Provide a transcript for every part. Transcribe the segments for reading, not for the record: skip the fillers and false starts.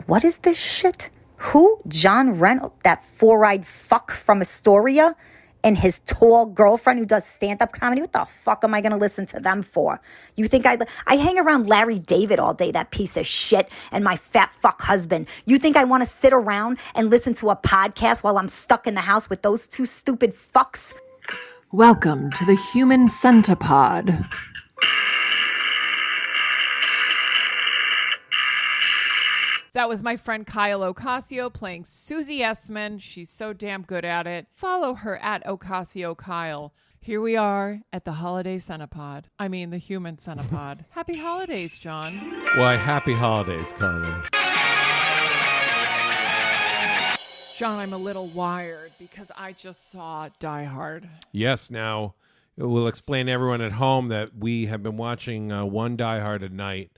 what is this shit? Who? John Reynolds, that four-eyed fuck from Astoria, and his tall girlfriend who does stand-up comedy? What the fuck am I going to listen to them for? You think I hang around Larry David all day, that piece of shit, and my fat fuck husband. You think I want to sit around and listen to a podcast while I'm stuck in the house with those two stupid fucks? Welcome to the human Centipod. That was my friend Kyle Ocasio playing Susie Essman. She's so damn good at it. Follow her at Ocasio Kyle. Here we are at the holiday Centipod. I mean, the human Centipod. Happy holidays, John. Why, happy holidays, Carmen. John, I'm a little wired because I just saw Die Hard. Yes, now we'll explain to everyone at home that we have been watching one Die Hard a night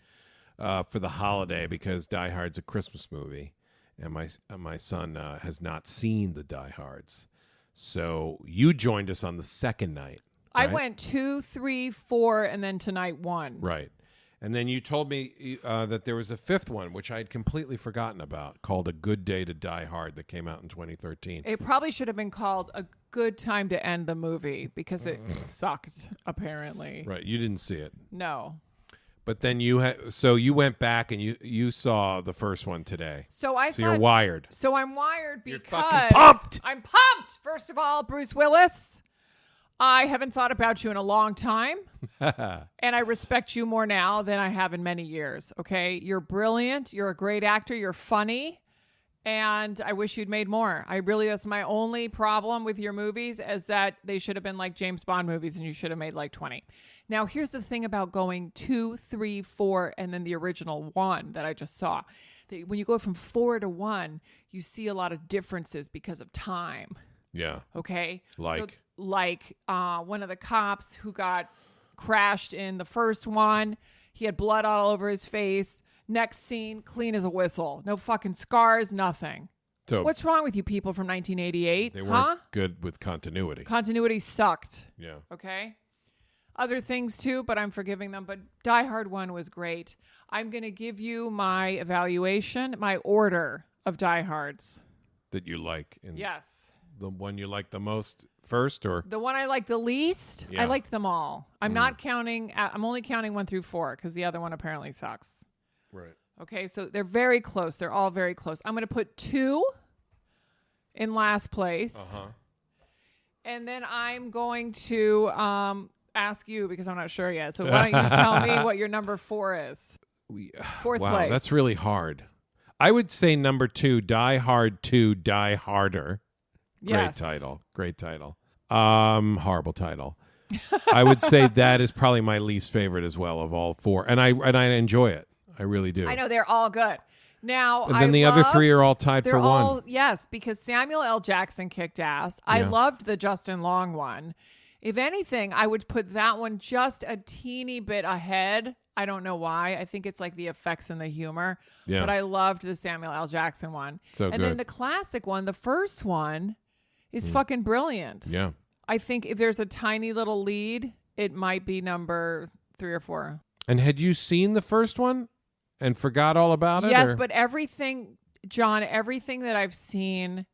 for the holiday because Die Hard's a Christmas movie, and my son has not seen the Die Hards. So you joined us on the second night. Right? I went 2, 3, 4, and then tonight 1. Right. And then you told me that there was a fifth one, which I had completely forgotten about, called A Good Day to Die Hard, that came out in 2013. It probably should have been called A Good Time to End the Movie because it sucked, apparently. Right. You didn't see it. No. But then you went back and you saw the first one today. So you're wired. So I'm wired You're because fucking pumped. I'm pumped. First of all, Bruce Willis, I haven't thought about you in a long time, and I respect you more now than I have in many years. Okay, you're brilliant. You're a great actor. You're funny, and I wish you'd made more. That's my only problem with your movies is that they should have been like James Bond movies, and you should have made like 20. Now, here's the thing about going 2, 3, 4, and then the original 1 that I just saw. When you go from 4 to 1, you see a lot of differences because of time. Yeah. Okay. Like one of the cops who got crashed in the first one, he had blood all over his face. Next scene, clean as a whistle. No fucking scars, nothing. So what's wrong with you people from 1988? They weren't good with continuity. Continuity sucked. Yeah. Okay. Other things too, but I'm forgiving them. But Die Hard 1 was great. I'm going to give you my evaluation, my order of Die Hards. That you like. Yes. The one you like the most first, or? The one I like the least? Yeah. I liked them all. I'm not counting. I'm only counting 1 through 4 because the other one apparently sucks. Right. Okay, so they're very close. They're all very close. I'm going to put 2 in last place. Uh-huh. And then I'm going to ask you because I'm not sure yet. So why don't you tell me what your number 4 is? Fourth place. Wow, that's really hard. I would say number 2, Die Hard 2, Die Harder. Yes. Great title. Horrible title. I would say that is probably my least favorite as well of all 4. And I enjoy it. I really do. I know they're all good. Now, and then the other 3 are all tied for 1. Yes, because Samuel L. Jackson kicked ass. I loved the Justin Long one. If anything, I would put that one just a teeny bit ahead. I don't know why. I think it's like the effects and the humor. Yeah. But I loved the Samuel L. Jackson one. And then the classic one, the first one, is fucking brilliant. Yeah. I think if there's a tiny little lead, it might be number 3 or 4. And had you seen the first one and forgot all about it? Yes, but everything, John, everything that I've seen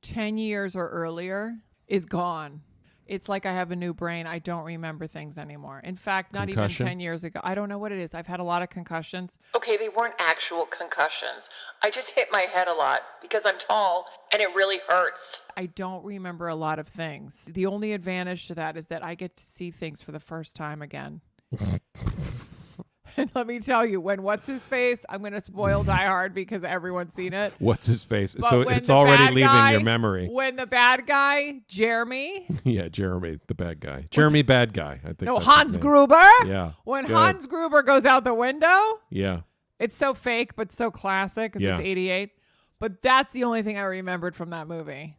10 years or earlier is gone. It's like I have a new brain. I don't remember things anymore. In fact, not Concussion? even 10 years ago. I don't know what it is. I've had a lot of concussions. Okay, they weren't actual concussions. I just hit my head a lot because I'm tall and it really hurts. I don't remember a lot of things. The only advantage to that is that I get to see things for the first time again. And let me tell you, when What's-His-Face, I'm going to spoil Die Hard because everyone's seen it. What's-His-Face? But so it's already leaving your memory. When the bad guy, Jeremy. Yeah, Jeremy, the bad guy. Jeremy, bad guy. I think. No, Hans Gruber. Yeah. When Hans Gruber goes out the window. Yeah. It's so fake, but so classic because it's 88. But that's the only thing I remembered from that movie.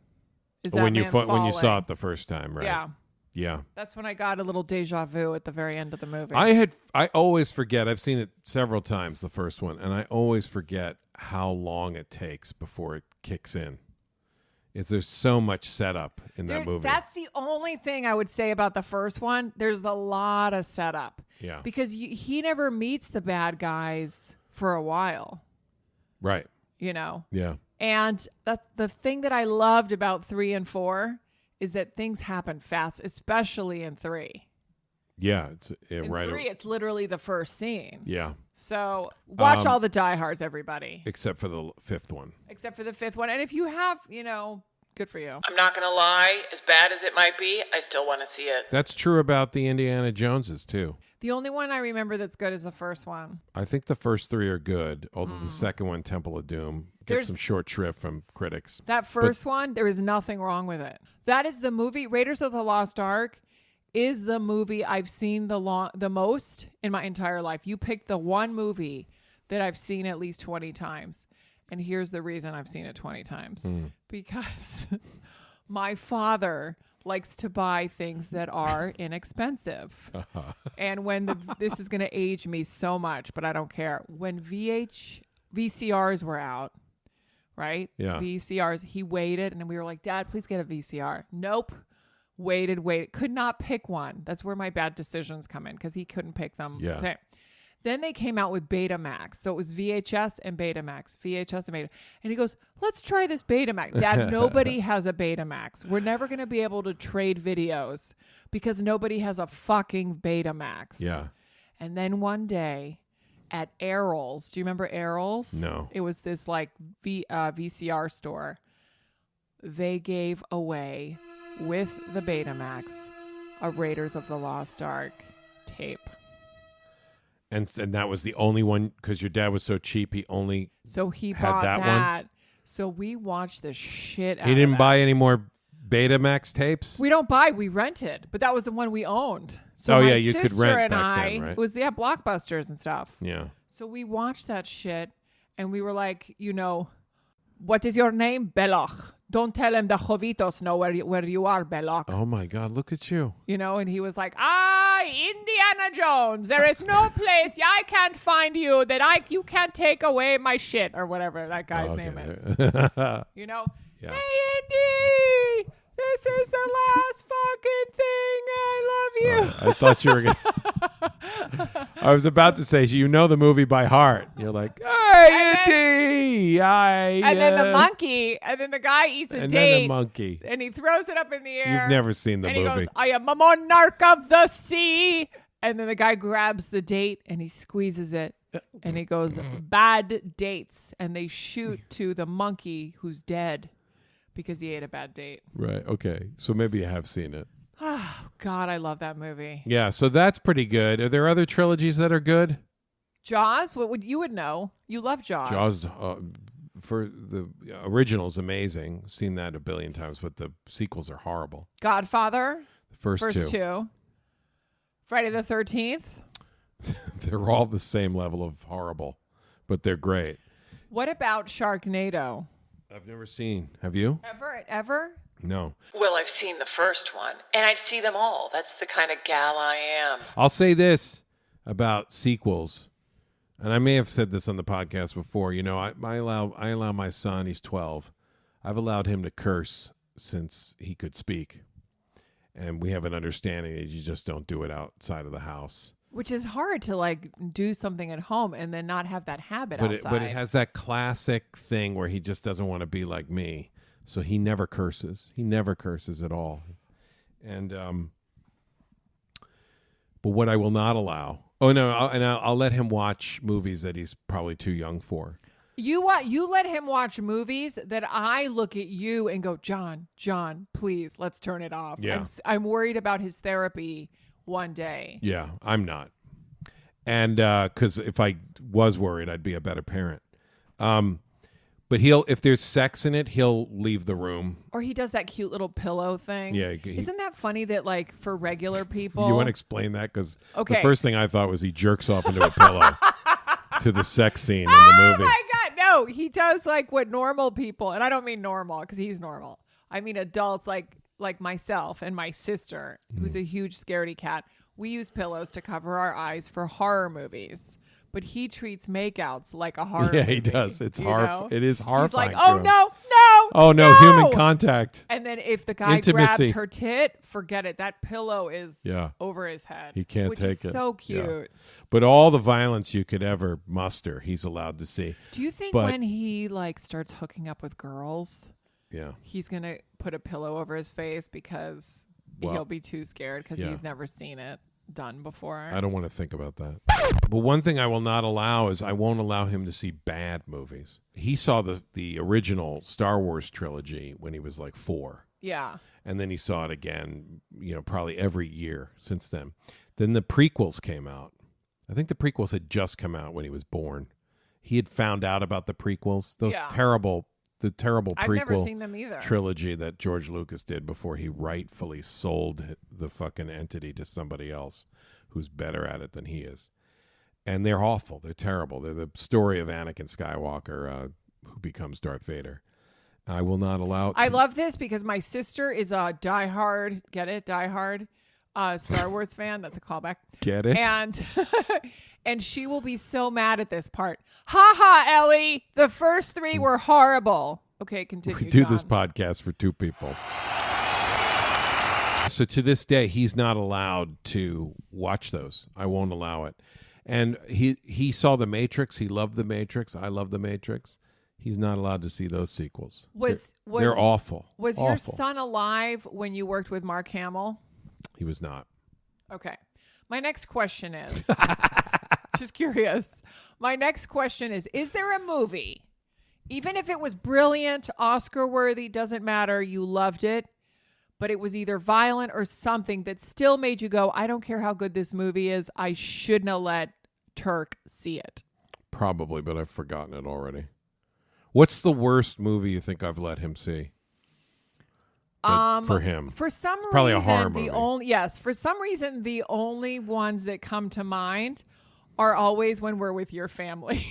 Is that when you saw it the first time, right? Yeah. Yeah. That's when I got a little deja vu at the very end of the movie. I always forget. I've seen it several times, the first one, and I always forget how long it takes before it kicks in. There's so much setup in that movie. That's the only thing I would say about the first one. There's a lot of setup. Yeah. Because he never meets the bad guys for a while. Right. Yeah. And that's the thing that I loved about 3 and 4 is that things happen fast, especially in 3. Yeah. In right. 3, it's literally the first scene. Yeah. So watch all the diehards, everybody. Except for the 5th one. Except for the 5th one. And if you have, good for you. I'm not going to lie, as bad as it might be, I still want to see it. That's true about the Indiana Joneses, too. The only one I remember that's good is the first one. I think the first 3 are good, although the second one, Temple of Doom, gets some short shrift from critics. That first one, there is nothing wrong with it. That is the movie, Raiders of the Lost Ark is the movie I've seen the most in my entire life. You picked the one movie that I've seen at least 20 times. And here's the reason I've seen it 20 times. Because my father likes to buy things that are inexpensive. And when this is going to age me so much, but I don't care. When VCRs were out, right? Yeah. VCRs, he waited and we were like, Dad, please get a VCR. Nope. Waited. Could not pick one. That's where my bad decisions come in because he couldn't pick them. Yeah. Okay. Then they came out with Betamax. So it was VHS and Betamax. VHS and Beta. And he goes, let's try this Betamax. Dad, nobody has a Betamax. We're never going to be able to trade videos because nobody has a fucking Betamax. Yeah. And then one day at Errol's, do you remember Errol's? No. It was this like VCR store. They gave away with the Betamax a Raiders of the Lost Ark tape. And that was the only one because your dad was so cheap. He only Had bought that one. So we watched the shit out He of didn't that. buy any more Betamax tapes. We don't buy. We rented, but that was the one we owned. So Oh, my yeah, you could sister rent and back I, then, right? It was Blockbusters and stuff. Yeah. So we watched that shit, and we were like, what is your name, Belloc? Don't tell him the Jovitos know where you are, Belloc. Oh my God! Look at you. And he was like, Indiana Jones, there is no place I can't find you that you can't take away my shit or whatever that guy's name is. Yeah. Hey, Indy, this is the last fucking thing. I love you. I thought you were gonna. I was about to say, the movie by heart. You're like, hey, Indy! And then the monkey, and then the guy eats a And date. then the monkey. And he throws it up in the air. You've never seen the and movie. he goes, I am a monarch of the sea. And then the guy grabs the date and he squeezes it. And he goes, bad dates. And they shoot to the monkey who's dead because he ate a bad date. Right. Okay. So maybe you have seen it. Oh, God, I love that movie. Yeah. So that's pretty good. Are there other trilogies that are good? Jaws? You would know. You love Jaws. Jaws, for the original is amazing. Seen that a billion times, but the sequels are horrible. Godfather? The first two. Friday the 13th? They're all the same level of horrible, but they're great. What about Sharknado? I've never seen. Have you? Ever? No. Well, I've seen the first one, and I'd see them all. That's the kind of gal I am. I'll say this about sequels, and I may have said this on the podcast before. I allow my son. He's 12. I've allowed him to curse since he could speak, and we have an understanding that you just don't do it outside of the house. Which is hard to do something at home and then not have that habit outside. But it has that classic thing where he just doesn't want to be like me. So he never curses. He never curses at all. And but what I will not allow. Oh no, I'll let him watch movies that he's probably too young for. You let him watch movies that I look at you and go, John, please, let's turn it off. Yeah. I'm worried about his therapy one day. Yeah, I'm not. And because if I was worried, I'd be a better parent. But if there's sex in it, he'll leave the room. Or he does that cute little pillow thing. Yeah. Isn't that funny that for regular people? You want to explain that? Because okay. The first thing I thought was he jerks off into a pillow to the sex scene in the movie. Oh my God, no. He does what normal people, and I don't mean normal because he's normal. I mean adults like myself and my sister, who's a huge scaredy cat. We use pillows to cover our eyes for horror movies. But he treats makeouts like a horror movie. Yeah, he does. It's horror. It is horrifying. He's like, oh, no, Oh, no, human contact. And then if the guy Intimacy. grabs her tit, forget it. That pillow is over his head. He can't which take is it. so cute. Yeah. But all the violence you could ever muster, he's allowed to see. Do you think when he starts hooking up with girls, he's going to put a pillow over his face because he'll be too scared because he's never seen it done before? I don't want to think about that. But one thing I will not allow is I won't allow him to see bad movies. He saw the original Star Wars trilogy when he was like 4. Yeah. And then he saw it again, probably every year since then. Then the prequels came out. I think the prequels had just come out when he was born. He had found out about the prequels. Those terrible prequel I've never seen them either. trilogy that George Lucas did before he rightfully sold the fucking entity to somebody else who's better at it than he is. And they're awful. They're terrible. They're the story of Anakin Skywalker who becomes Darth Vader. I will not allow it. I love this because my sister is a diehard, get it? Diehard Star Wars fan. That's a callback. Get it? And she will be so mad at this part. Ha ha, Ellie. The first 3 were horrible. Okay, continue. We do John. this podcast for 2 people. So to this day, he's not allowed to watch those. I won't allow it. And he saw The Matrix. He loved The Matrix. I love The Matrix. He's not allowed to see those sequels. They're awful. Was your son alive when you worked with Mark Hamill? He was not. Okay. My next question is, just curious. My next question is there a movie, even if it was brilliant, Oscar-worthy, doesn't matter, you loved it, but it was either violent or something that still made you go, I don't care how good this movie is, I shouldn't have let Turk see it? Probably, but I've forgotten it already. What's the worst movie you think I've let him see? For him, for some reason, probably a horror movie. For some reason, the only ones that come to mind are always when we're with your family.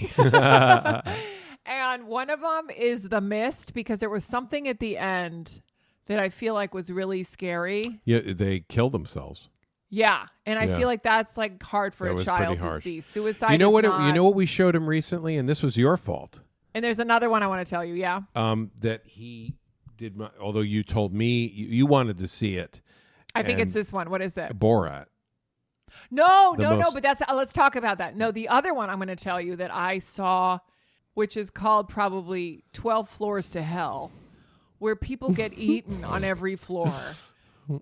And one of them is The Mist, because there was something at the end that I feel like was really scary. Yeah, they kill themselves. Yeah, and I feel like that's like hard for a child to see. Suicide. You know what? Not... You know what we showed him recently, and this was your fault. And there's another one I want to tell you. Yeah. That he did. Although you told me you wanted to see it. I think it's this one. What is it? Borat. No. But that's let's talk about that. No, the other one I'm going to tell you that I saw, which is called probably 12 Floors to Hell, where people get eaten on every floor.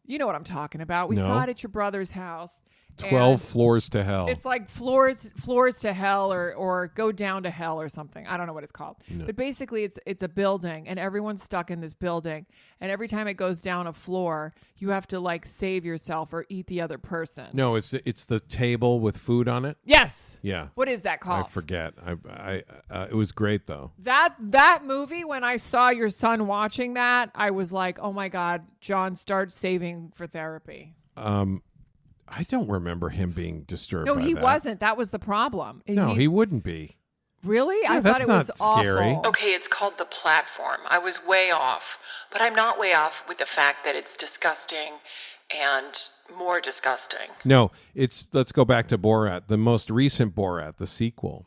You know what I'm talking about. We saw it at your brother's house. 12 Floors to Hell. It's like floors to hell or go down to hell or something. I don't know what it's called. No. But basically it's a building and everyone's stuck in this building. And every time it goes down a floor, you have to like save yourself or eat the other person. No, it's the table with food on it. Yes. Yeah. What is that called? I forget. It was great though. That movie, when I saw your son watching that, I was like, oh my God, John, start saving for therapy. I don't remember him being disturbed by that. No, he wasn't. That was the problem. No, he wouldn't be. Really? Yeah, I thought it was scary. awful. Okay, it's called The Platform. I was way off, but I'm not way off with the fact that it's disgusting and more disgusting. No, let's go back to Borat, the most recent Borat, the sequel.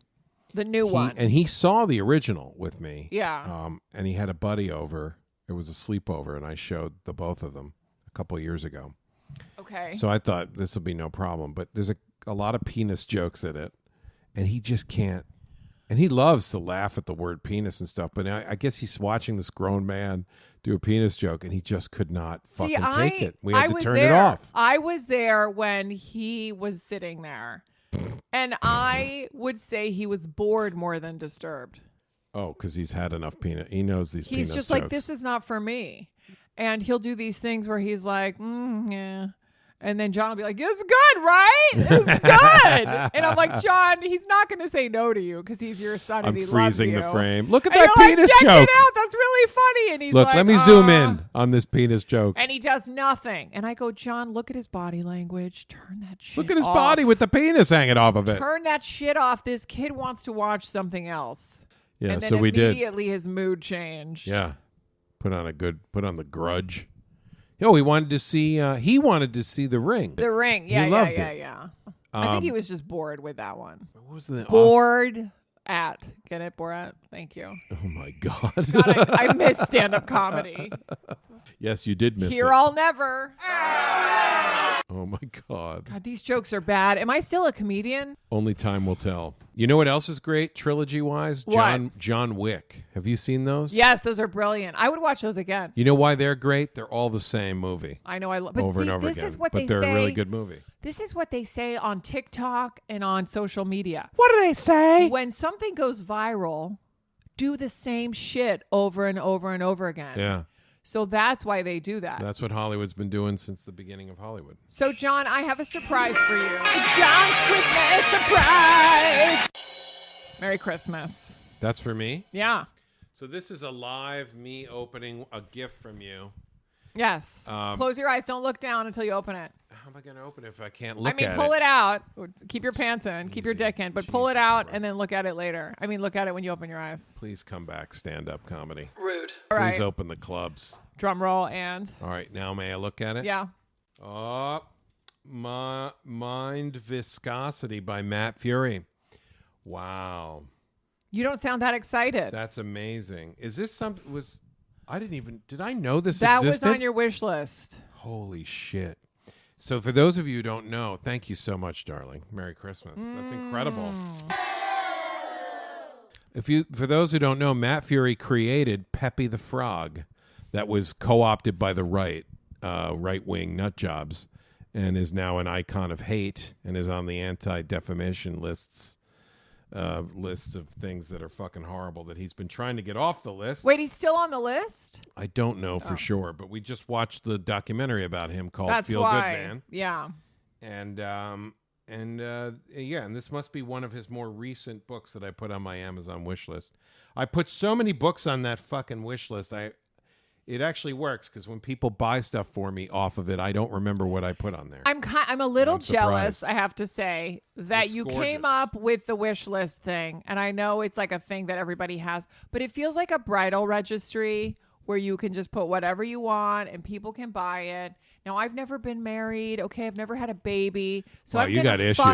The new one. And he saw the original with me. Yeah. And he had a buddy over. It was a sleepover, and I showed the both of them a couple of years ago. Okay. So I thought this would be no problem, but there's a lot of penis jokes in it, and he just can't. And he loves to laugh at the word penis and stuff, but I guess he's watching this grown man do a penis joke, and he just could not fucking take it. We had to turn it off. I was there when he was sitting there, and I would say he was bored more than disturbed. Oh, because he's had enough penis. He knows these penis He's just jokes. like, this is not for me. And he'll do these things where he's like, yeah. And then John will be like, it's good, right? It's good. And I'm like, John, he's not going to say no to you because he's your son and he loves you. I'm freezing the frame. Look at and that penis like, joke. Check it out. That's really funny. And he's Look, like, let me zoom in on this penis joke. And he does nothing. And I go, John, look at his body language. Turn that shit off. Look at his body with the penis hanging off of it. Turn that shit off. This kid wants to watch something else. Yeah, and then so we did. Immediately his mood changed. Yeah. Put on The Grudge. Oh, he wanted to see The Ring. The Ring. Yeah, he loved yeah. I think he was just bored with that one. What was the bored? at. Get it, Borat? Thank you. Oh my God. God, I miss stand-up comedy. Yes, you did miss Here it. I'll never. Oh my God. God, these jokes are bad. Am I still a comedian? Only time will tell. You know what else is great trilogy-wise? What? John Wick. Have you seen those? Yes, those are brilliant. I would watch those again. You know why they're great? They're all the same movie. I know. But Over and see, over this again. is what but they they're say. a really good movie. This is what they say on TikTok and on social media. What do they say? When something goes viral, do the same shit over and over and over again. Yeah. So that's why they do that. That's what Hollywood's been doing since the beginning of Hollywood. So, John, I have a surprise for you. It's John's Christmas surprise. Merry Christmas. That's for me? Yeah. So this is a live me opening a gift from you. Yes. Close your eyes. Don't look down until you open it. How am I going to open it if I can't look at it? Pull it out. Keep your pants in. Keep your dick in. But pull it Jesus out Christ. and then look at it later. Look at it when you open your eyes. Please come back, stand-up comedy. Rude. All right. Please open the clubs. Drum roll and... All right, now may I look at it? Yeah. Oh, Mind Viscosity by Matt Fury. Wow. You don't sound that excited. That's amazing. Is this something did I know this That existed? was on your wish list. Holy shit. So for those of you who don't know, thank you so much, darling. Merry Christmas. That's incredible. For those who don't know, Matt Fury created Peppy the Frog that was co-opted by the right-wing nut jobs and is now an icon of hate and is on the anti-defamation lists of things that are fucking horrible that he's been trying to get off the list. Wait, he's still on the list? I don't know for sure, but we just watched the documentary about him called That's Feel why. Good Man. Yeah. And this must be one of his more recent books that I put on my Amazon wish list. I put so many books on that fucking wish list. It actually works because when people buy stuff for me off of it, I don't remember what I put on there. I'm a little I'm jealous, surprised. I have to say, that It's you gorgeous. came up with the wish list thing. And I know it's like a thing that everybody has, but it feels like a bridal registry where you can just put whatever you want and people can buy it. Now, I've never been married. Okay, I've never had a baby. So Wow, I'm you going got to issues.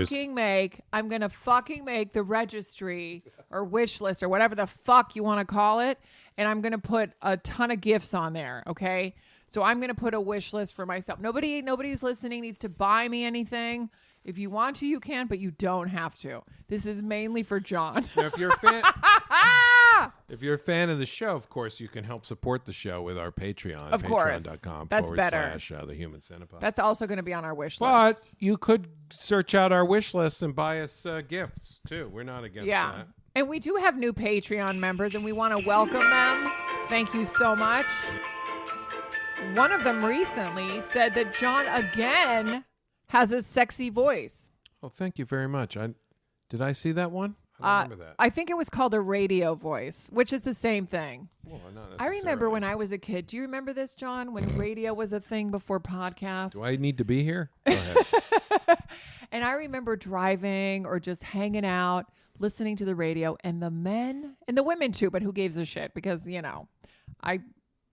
I'm going to fucking make the registry or wish list or whatever the fuck you want to call it. And I'm going to put a ton of gifts on there. Okay. So I'm going to put a wish list for myself. Nobody who's listening needs to buy me anything. If you want to, you can, but you don't have to. This is mainly for John. Now, if you're a fan of the show, of course, you can help support the show with our Patreon. Of course. Patreon.com That's better. / the Human Centipod. That's also going to be on our wish But list. you could search out our wish list and buy us gifts, too. We're not against Yeah. that. And we do have new Patreon members, and we want to welcome them. Thank you so much. One of them recently said that John again has a sexy voice. Oh, thank you very much. Did I see that one? I don't remember that. I think it was called a radio voice, which is the same thing. Well, not I remember necessarily. when I was a kid. Do you remember this, John? When radio was a thing before podcasts? Do I need to be here? Go ahead. And I remember driving or just hanging out, listening to the radio, and the men and the women too, but who gives a shit? Because, I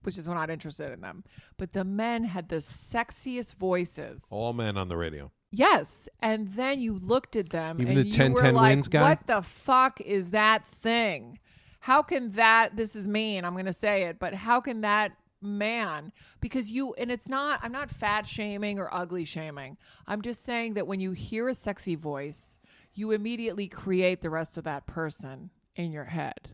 was just not interested in them. But the men had the sexiest voices. All men on the radio. Yes. And then you looked at them Even and the you 10 were 10 like, wins guy? what the fuck is that thing? How can this is mean, I'm going to say it, but how can that man, because I'm not fat shaming or ugly shaming. I'm just saying that when you hear a sexy voice, you immediately create the rest of that person in your head.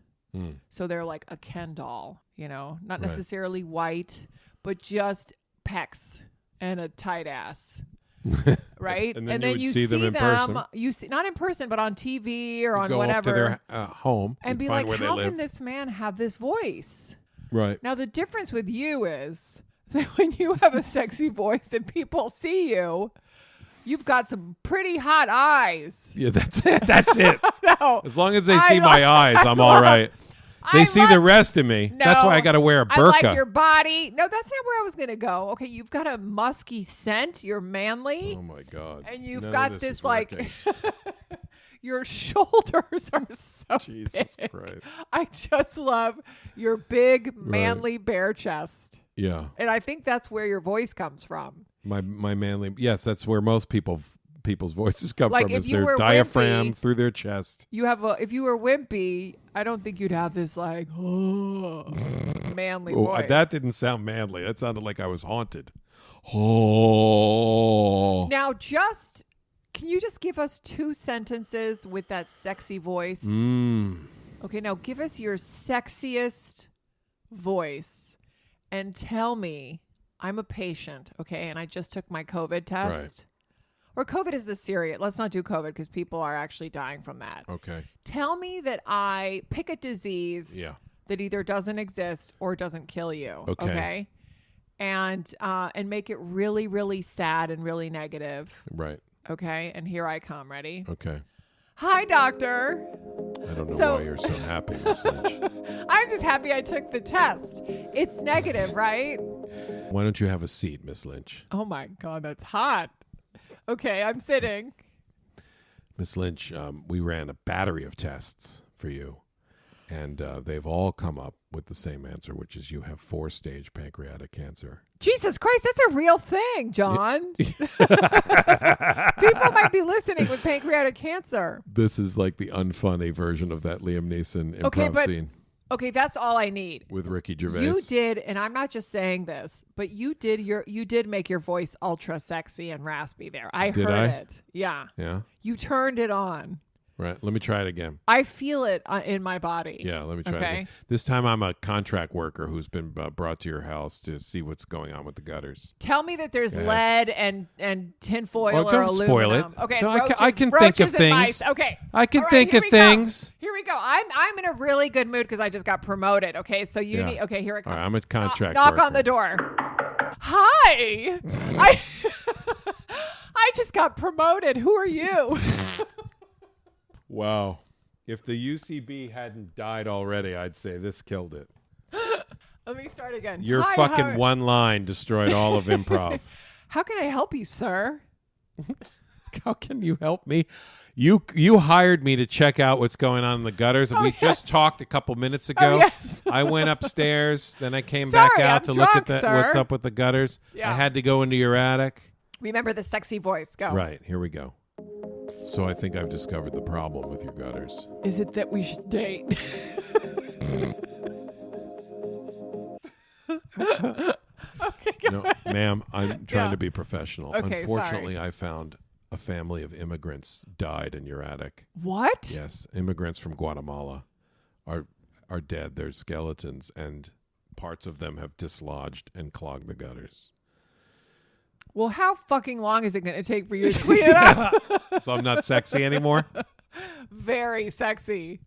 So they're like a Ken doll, not necessarily white, but just pecs and a tight ass. Right? And then you would see them in person. You see, not in person, but on TV or on Go whatever. up to their home and be find like, where how they live. can this man have this voice? Right. Now, the difference with you is that when you have a sexy voice and people see you, you've got some pretty hot eyes. Yeah, that's it. That's it. No. As long as they see my eyes, I'm all right. They see the rest of me. That's why I got to wear a burqa. I like your body. No, that's not where I was going to go. Okay, you've got a musky scent. You're manly. Oh, my God. And you've None got of this is like... working. Your shoulders are so Jesus big. Christ. I just love your big, manly, bare chest. Yeah. And I think that's where your voice comes from. My manly. Yes, that's where most people people's voices come Like, from if is you their were diaphragm wimpy, through their chest. if you were wimpy, I don't think you'd have this like manly voice. That didn't sound manly. That sounded like I was haunted. Oh. Now, can you just give us 2 sentences with that sexy voice? Okay, now give us your sexiest voice and tell me, I'm a patient, okay, and I just took my COVID test. Right. Or COVID is the serious. Let's not do COVID because people are actually dying from that. Okay. Tell me that I pick a disease that either doesn't exist or doesn't kill you. Okay. And make it really, really sad and really negative. Right. Okay. And here I come. Ready? Okay. Hi, doctor. I don't know why you're so happy, Miss Lynch. I'm just happy I took the test. It's negative, right? Why don't you have a seat, Miss Lynch? Oh my God, that's hot. Okay, I'm sitting. Miss Lynch, we ran a battery of tests for you, and they've all come up with the same answer, which is you have 4-stage pancreatic cancer. Jesus Christ, that's a real thing, John. People might be listening with pancreatic cancer. This is like the unfunny version of that Liam Neeson improv scene. Okay, that's all I need. With Ricky Gervais. You did, and I'm not just saying this, but you did make your voice ultra sexy and raspy there. I heard it. Yeah. Yeah. You turned it on. Right. Let me try it again. I feel it in my body. Yeah, let me try it again. This time I'm a contract worker who's been brought to your house to see what's going on with the gutters. Tell me that there's lead and tinfoil or don't aluminum. spoil it. Okay, I can think of things. Mice. Okay. I can All right, think of things. Here we go. I'm in a really good mood because I just got promoted. Okay, so you need. Okay, here it comes. All right, I'm a contract Knock worker. on the door. Hi. I just got promoted. Who are you? Wow. If the UCB hadn't died already, I'd say this killed it. Let me start again. Your Hi, fucking one line destroyed all of improv. How can I help you, sir? How can you help me? You hired me to check out what's going on in the gutters, and we just talked a couple minutes ago. Oh, yes. I went upstairs, then I came back out to look at what's up with the gutters. Yeah. I had to go into your attic. Remember the sexy voice. Go. Right, here we go. So I think I've discovered the problem with your gutters. Is it that we should date? Okay, go ahead. Ma'am, I'm trying to be professional. Okay, Unfortunately, I found a family of immigrants died in your attic. What? Yes, immigrants from Guatemala are dead. They're skeletons, and parts of them have dislodged and clogged the gutters. Well, how fucking long is it going to take for you to clean it up? So I'm not sexy anymore? Very sexy.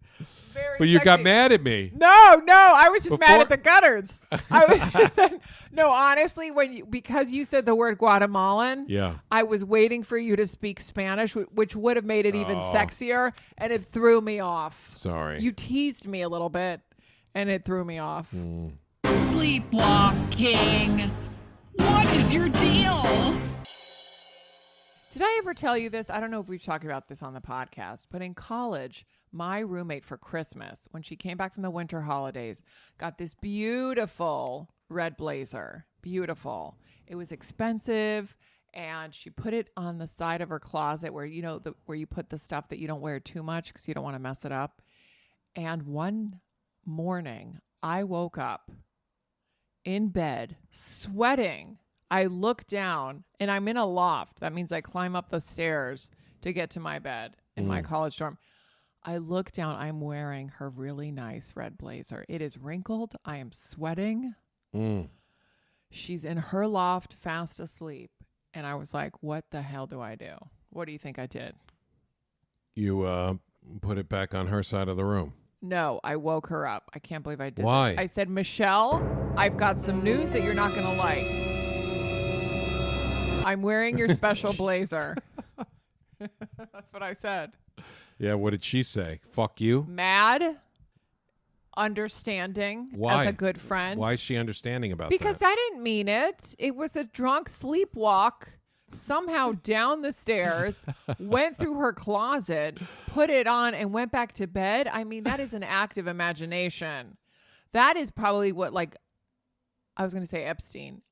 But you got mad at me. No, I was just mad at the gutters. No, honestly, because you said the word Guatemalan, I was waiting for you to speak Spanish, which would have made it even sexier, and it threw me off. Sorry. You teased me a little bit, and it threw me off. Sleepwalking. What is your deal? Did I ever tell you this? I don't know if we've talked about this on the podcast, but in college, my roommate for Christmas, when she came back from the winter holidays, got this beautiful red blazer. Beautiful. It was expensive, and she put it on the side of her closet where, where you put the stuff that you don't wear too much because you don't want to mess it up. And one morning, I woke up in bed, sweating. I look down, and I'm in a loft. That means I climb up the stairs to get to my bed in my college dorm. I look down. I'm wearing her really nice red blazer. It is wrinkled. I am sweating. She's in her loft, fast asleep. And I was like, what the hell do I do? What do you think I did? You put it back on her side of the room. No, I woke her up. I can't believe I did Why? this. I said, Michelle, I've got some news that you're not going to like. I'm wearing your special blazer. That's what I said. Yeah, what did she say? Fuck you? Mad, understanding. Why? As a good friend. Why is she understanding about Because that? I didn't mean it. It was a drunk sleepwalk. Somehow down the stairs, went through her closet, put it on, and went back to bed. I mean, that is an act of imagination. That is probably what, I was going to say Epstein.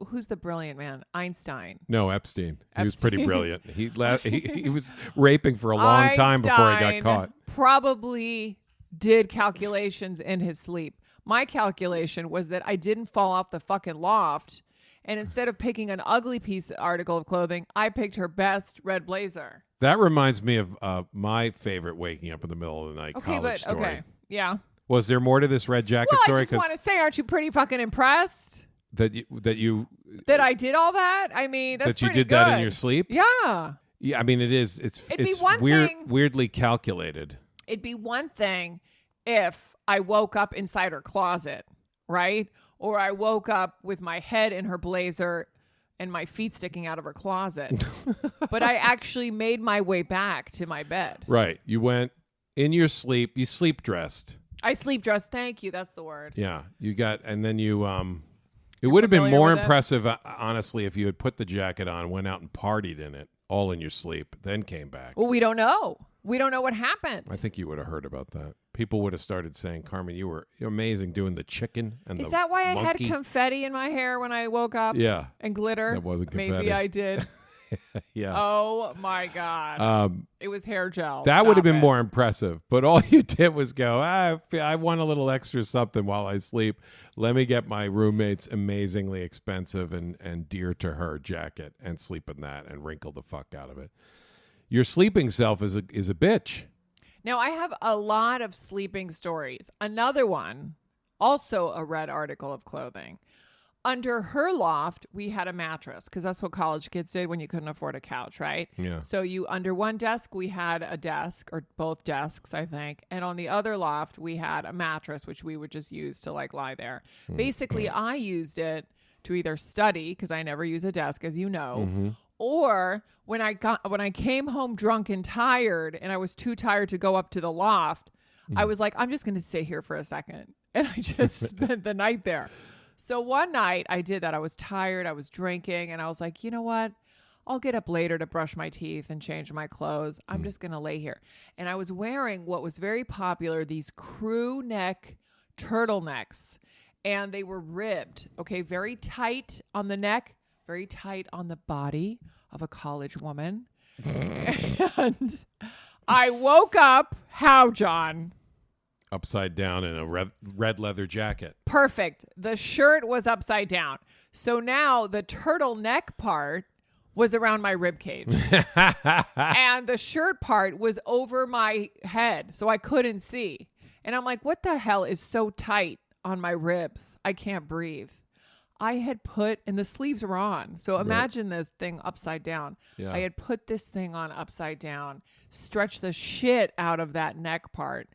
who's the brilliant man? Einstein. No, Epstein. He was Epstein. pretty brilliant. He was raping for a long time before he got Einstein caught. Probably did calculations in his sleep. My calculation was that I didn't fall off the fucking loft, and instead of picking an ugly article of clothing, I picked her best red blazer. That reminds me of my favorite waking up in the middle of the night college story. Okay, yeah. Was there more to this red jacket Well, story? I just want to say, aren't you pretty fucking impressed that you that I did all that? I mean, that's that you pretty did that good. in your sleep? Yeah. Yeah, I mean it's It'd be it's one thing- weirdly calculated. It'd be one thing if I woke up inside her closet, right? Or I woke up with my head in her blazer and my feet sticking out of her closet. But I actually made my way back to my bed. Right. You went in your sleep, you sleep dressed. I sleep dressed. Thank you. That's the word. Yeah. You got, and then you, it would have been familiar more with it? impressive, honestly, if you had put the jacket on, went out and partied in it all in your sleep, then came back. Well, we don't know. We don't know what happened. I think you would have heard about that. People would have started saying, Carmen, you're amazing doing the chicken and Is the that why I had monkey." confetti in my hair when I woke up? Yeah. And glitter? That wasn't confetti. Maybe I did. Yeah. Oh, my God. It was hair gel. That would have been Stop it. more impressive. But all you did was go, I want a little extra something while I sleep. Let me get my roommate's amazingly expensive and dear to her jacket and sleep in that and wrinkle the fuck out of it. Your sleeping self is a bitch. Now, I have a lot of sleeping stories. Another one, also a red article of clothing. Under her loft, we had a mattress because that's what college kids did when you couldn't afford a couch, right? Yeah. So under one desk, we had a desk, or both desks, I think. And on the other loft, we had a mattress, which we would just use to like lie there. Basically, I used it to either study, because I never use a desk, as you know, or when I came home drunk and tired and I was too tired to go up to the loft, I was like, I'm just going to sit here for a second. And I just spent the night there. So one night I did that. I was tired. I was drinking. And I was like, you know what? I'll get up later to brush my teeth and change my clothes. I'm just going to lay here. And I was wearing what was very popular, these crew neck turtlenecks. And they were ribbed. Okay, very tight on the neck, very tight on the body of a college woman. And I woke up, how, John? Upside down in a red leather jacket. Perfect. The shirt was upside down. So now the turtleneck part was around my rib cage. And the shirt part was over my head, so I couldn't see. And I'm like, what the hell is so tight on my ribs? I can't breathe. I had and the sleeves were on. So imagine this thing upside down. Yeah. I had put this thing on upside down, stretched the shit out of that neck part.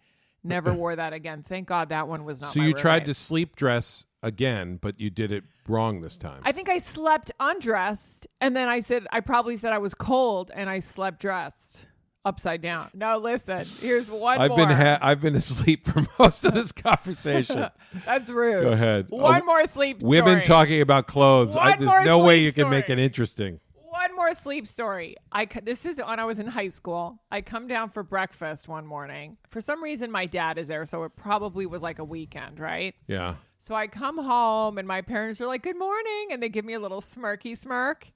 Never wore that again. Thank God that one was not So my you tried roommate. to sleep dress again, but you did it wrong this time. I think I slept undressed, and then I probably said I was cold, and I slept dressed upside down. No, listen, here's one more. I've been asleep for most of this conversation. That's rude. Go ahead. One more sleep story. Women talking about clothes. One There's more no way sleep you can make story. it interesting. One more sleep story. This is when I was in high school. I come down for breakfast one morning. For some reason, my dad is there, so it probably was like a weekend, right? Yeah. So I come home, and my parents are like, good morning, and they give me a little smirky smirk.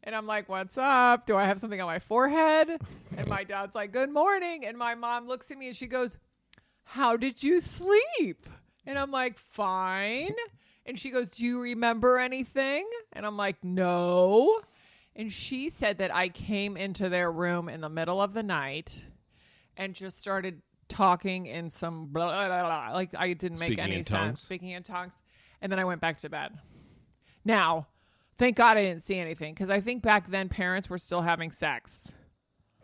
And I'm like, what's up? Do I have something on my forehead? And my dad's like, good morning. And my mom looks at me, and she goes, how did you sleep? And I'm like, fine. And she goes, do you remember anything? And I'm like, no. And she said that I came into their room in the middle of the night and just started talking in some blah, blah, blah, blah. Like I didn't make any sense. Speaking in tongues. And then I went back to bed. Now, thank God I didn't see anything, because I think back then parents were still having sex.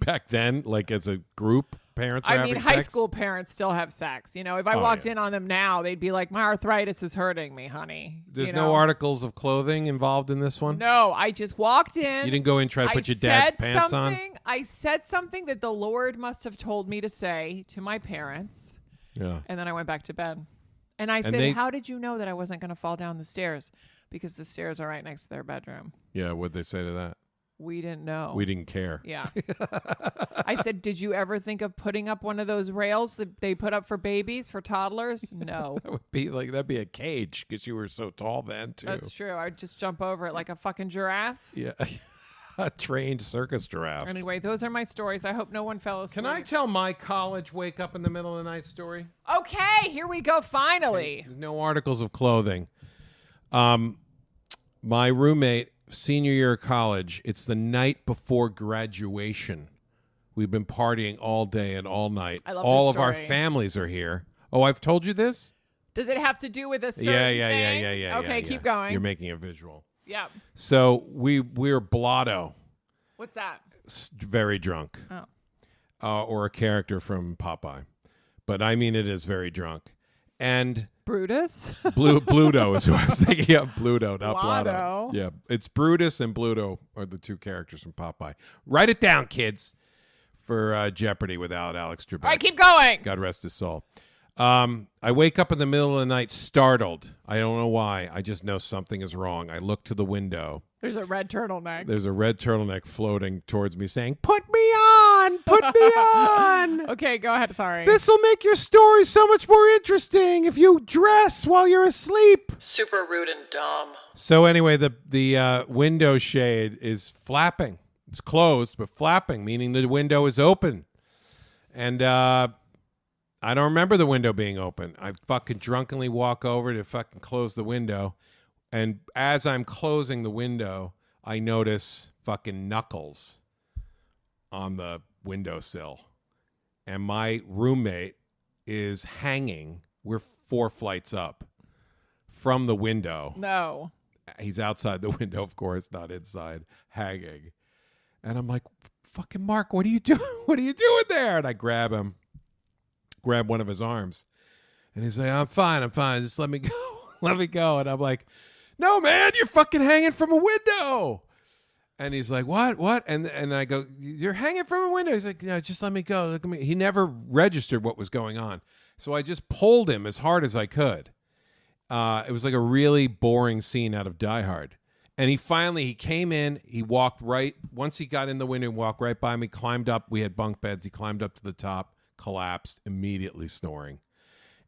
Back then, like as a group, parents were having sex? High school parents still have sex. You know, if I walked in on them now, they'd be like, my arthritis is hurting me, honey. There's no articles of clothing involved in this one? No, I just walked in. You didn't go in and try to put your dad's pants on? I said something that the Lord must have told me to say to my parents. Yeah. And then I went back to bed. And I said, how did you know that I wasn't going to fall down the stairs? Because the stairs are right next to their bedroom. Yeah, what'd they say to that? We didn't know. We didn't care. Yeah. I said, did you ever think of putting up one of those rails that they put up for babies, for toddlers? No. That'd be a cage because you were so tall then too. That's true. I'd just jump over it like a fucking giraffe. Yeah. A trained circus giraffe. Anyway, those are my stories. I hope no one fell asleep. Can I tell my college wake up in the middle of the night story? Okay, here we go, finally. No articles of clothing. My roommate, senior year of college, it's the night before graduation. We've been partying all day and all night. I love all this of our story. families are here. Oh, I've told you this? Does it have to do with a certain Yeah. Okay, keep going. You're making a visual. Yeah. So we're blotto, What's that? very drunk. Oh. Or a character from Popeye. But I mean it is very drunk. And Brutus? Bluto is who I was thinking of. Bluto, not Blotto. Blotto. Yeah, it's Brutus and Bluto are the two characters from Popeye. Write it down, kids, for Jeopardy without Alex Trebek. All right, keep going. God rest his soul. I wake up in the middle of the night startled. I don't know why. I just know something is wrong. I look to the window. There's a red turtleneck. There's a red turtleneck floating towards me saying, "Put me on! Put me on!" Okay, go ahead. Sorry. This'll make your story so much more interesting if you dress while you're asleep. Super rude and dumb. So anyway, the window shade is flapping. It's closed, but flapping, meaning the window is open. And I don't remember the window being open. I fucking drunkenly walk over to fucking close the window. And as I'm closing the window, I notice fucking knuckles on the windowsill. And my roommate is hanging. We're 4 flights up from the window. No. He's outside the window, of course, not inside, hanging. And I'm like, fucking Mark, what are you doing? What are you doing there? And I grab him, grab one of his arms. And he's like, I'm fine. Just let me go. Let me go. And I'm like, no, man, you're fucking hanging from a window. And he's like, what? And I go, you're hanging from a window. He's like, no, just let me go. Look at me. He never registered what was going on. So I just pulled him as hard as I could. It was like a really boring scene out of Die Hard. And he came in, he walked right, once he got in the window, walked right by me, climbed up. We had bunk beds. He climbed up to the top, collapsed, immediately snoring.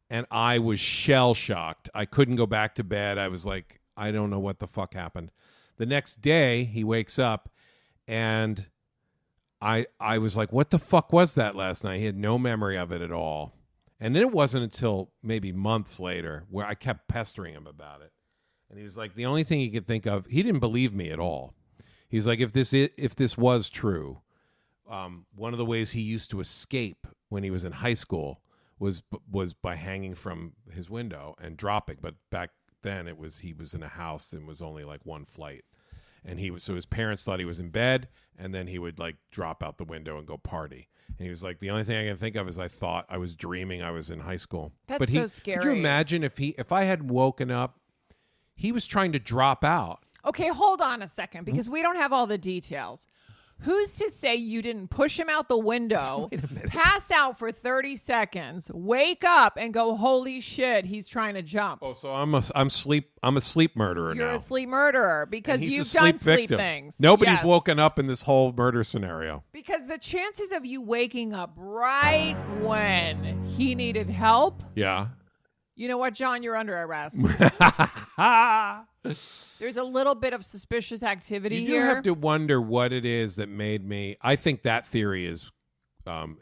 And I was shell-shocked. I couldn't go back to bed. I was like, I don't know what the fuck happened. The next day, he wakes up, and I was like, what the fuck was that last night? He had no memory of it at all. And then it wasn't until maybe months later where I kept pestering him about it. And he was like, the only thing he could think of, he didn't believe me at all. He's like, if this was true, one of the ways he used to escape when he was in high school was by hanging from his window and dropping. But back then he was in a house and was only like 1 flight. And so his parents thought he was in bed, and then he would like drop out the window and go party. And he was like, the only thing I can think of is I thought I was dreaming I was in high school. That's so scary. Could you imagine if I had woken up, he was trying to drop out. Okay, hold on a second, because we don't have all the details. Who's to say you didn't push him out the window, pass out for 30 seconds, wake up, and go, holy shit, he's trying to jump? Oh, so I'm a sleep murderer now. You're a sleep murderer because And he's you've a done sleep sleep victim. things. Nobody's Yes. woken up in this whole murder scenario. Because the chances of you waking up right when he needed help, Yeah. you know what, John, you're under arrest. There's a little bit of suspicious activity You do here. have to wonder what it is that made me. I think that theory is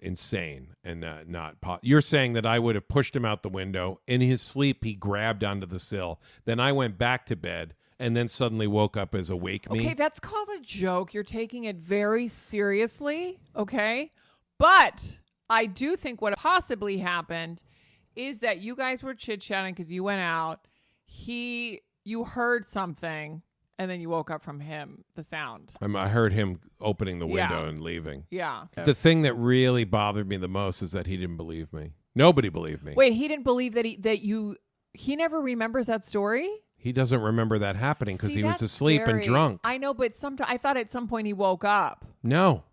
insane and not. You're saying that I would have pushed him out the window in his sleep. He grabbed onto the sill. Then I went back to bed and then suddenly woke up as awake me. Okay, that's called a joke. You're taking it very seriously, okay? But I do think what possibly happened is that you guys were chit-chatting because you went out. You heard something, and then you woke up from the sound. I heard him opening the window Yeah. and leaving. Yeah. The thing that really bothered me the most is that he didn't believe me. Nobody believed me. Wait, he didn't believe he never remembers that story? He doesn't remember that happening because See, he was that's asleep and scary. drunk. I know, but I thought at some point he woke up. No,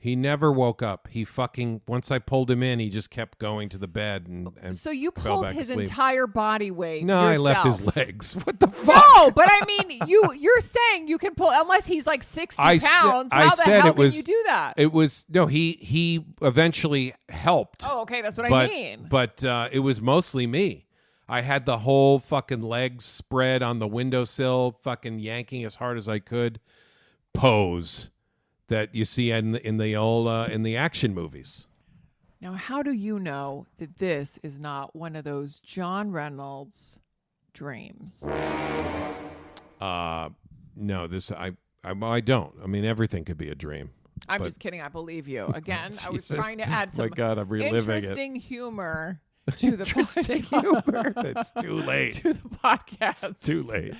He never woke up. He fucking, once I pulled him in, he just kept going to the bed and So you fell pulled back his asleep. entire body weight. No, I left his yourself. legs. What the fuck? No, but I mean, you're saying you can pull unless he's like 60 pounds. How the hell can you do that? It was no. He eventually helped. Oh, okay, that's what I mean. But it was mostly me. I had the whole fucking legs spread on the windowsill, fucking yanking as hard as I could. Pose that you see in the action movies. Now, how do you know that this is not one of those John Reynolds dreams? No, this I don't. I mean, everything could be a dream. I'm just kidding. I believe you. Again, I was Jesus. trying to add some My God, I'm reliving interesting humor to the Interesting humor. It's too late. to the podcast. It's too late.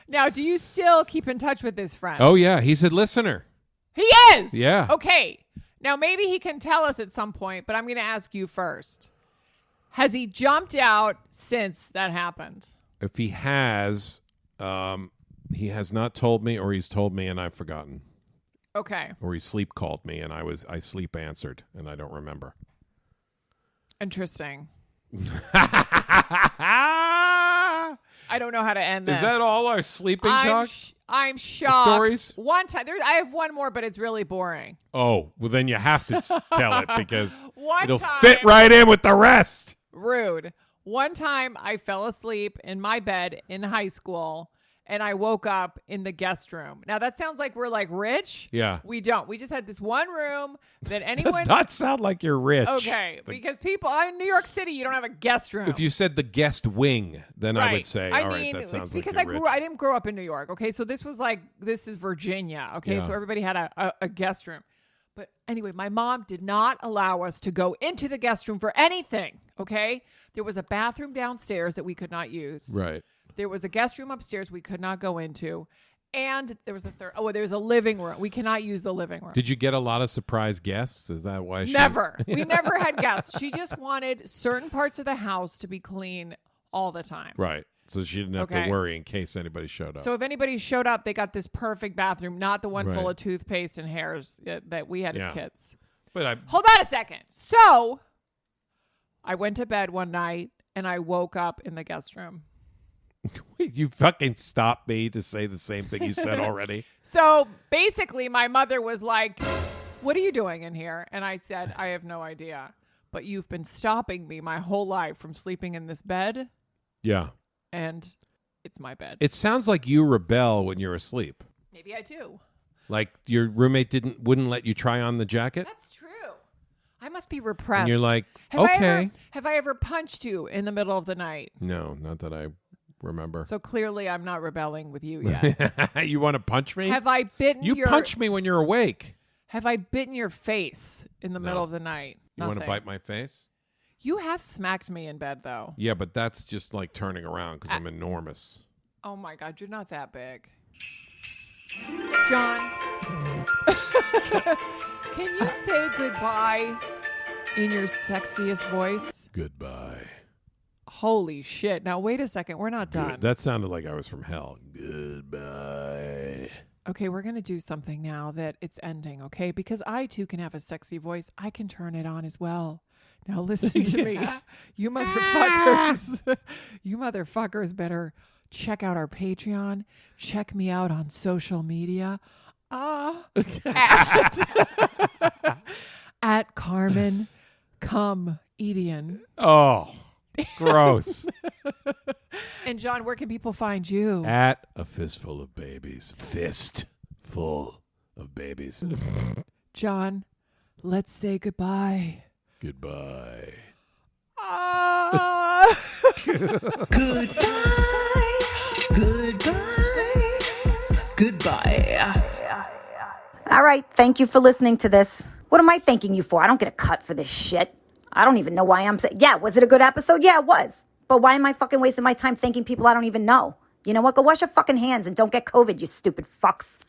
Now, do you still keep in touch with this friend? Oh yeah, he's a listener. He is. Yeah. Okay. Now, maybe he can tell us at some point, but I'm going to ask you first. Has he jumped out since that happened? If he has not told me, or he's told me and I've forgotten. Okay. Or he sleep called me and I sleep answered and I don't remember. Interesting. I don't know how to end this. Is that all our sleeping talk? I'm shocked. Stories? One time, I have one more, but it's really boring. Oh, well then you have to tell it because One it'll time- fit right in with the rest. Rude. One time I fell asleep in my bed in high school and I woke up in the guest room. Now that sounds like we're like rich. Yeah. We don't. We just had this one room that anyone. Does not sound like you're rich. Okay, because people in New York City, you don't have a guest room. If you said the guest wing, then I would say, all right, mean, that sounds it's because like you're rich. I didn't grow up in New York. Okay, so this is Virginia. Okay, Yeah. so everybody had a guest room. But anyway, my mom did not allow us to go into the guest room for anything. Okay, there was a bathroom downstairs that we could not use. Right. There was a guest room upstairs we could not go into. And there was the third. Oh, there's a living room. We cannot use the living room. Did you get a lot of surprise guests? Is that why she... Never. We never had guests. She just wanted certain parts of the house to be clean all the time. Right. So she didn't have to worry in case anybody showed up. So if anybody showed up, they got this perfect bathroom, not the one full Right. of toothpaste and hairs that we had as kids. But Hold on a second. So I went to bed one night and I woke up in the guest room. you fucking stopped me to say the same thing you said already. So basically, my mother was like, "What are you doing in here?" And I said, "I have no idea. But you've been stopping me my whole life from sleeping in this bed." Yeah. And it's my bed. It sounds like you rebel when you're asleep. Maybe I do. Like your roommate wouldn't let you try on the jacket? That's true. I must be repressed. And you're like, have okay. Have I ever punched you in the middle of the night? No, not that I remember. So clearly I'm not rebelling with you yet. You want to punch me? Have I bitten You punch me when you're awake. Have I bitten your face in the middle of the night? You want to Nothing. bite my face? You have smacked me in bed, though. Yeah, but that's just like turning around because I'm enormous. Oh, my God. You're not that big. John, can you say goodbye in your sexiest voice? Goodbye. Holy shit. Now, wait a second. We're not done. That sounded like I was from hell. Goodbye. Okay, we're going to do something now that it's ending, okay? Because I, too, can have a sexy voice. I can turn it on as well. Now, listen to me. You motherfuckers. You motherfuckers better check out our Patreon. Check me out on social media. At Carmen Comedian. Oh, gross. And John, where can people find you? At a fistful of babies. Fist full of babies. John, let's say goodbye. Goodbye. Goodbye. All right, thank you for listening to this. What am I thanking you for? I don't get a cut for this shit. I don't even know why I'm saying. Yeah, was it a good episode? Yeah, it was. But why am I fucking wasting my time thanking people I don't even know? You know what? Go wash your fucking hands and don't get COVID, you stupid fucks.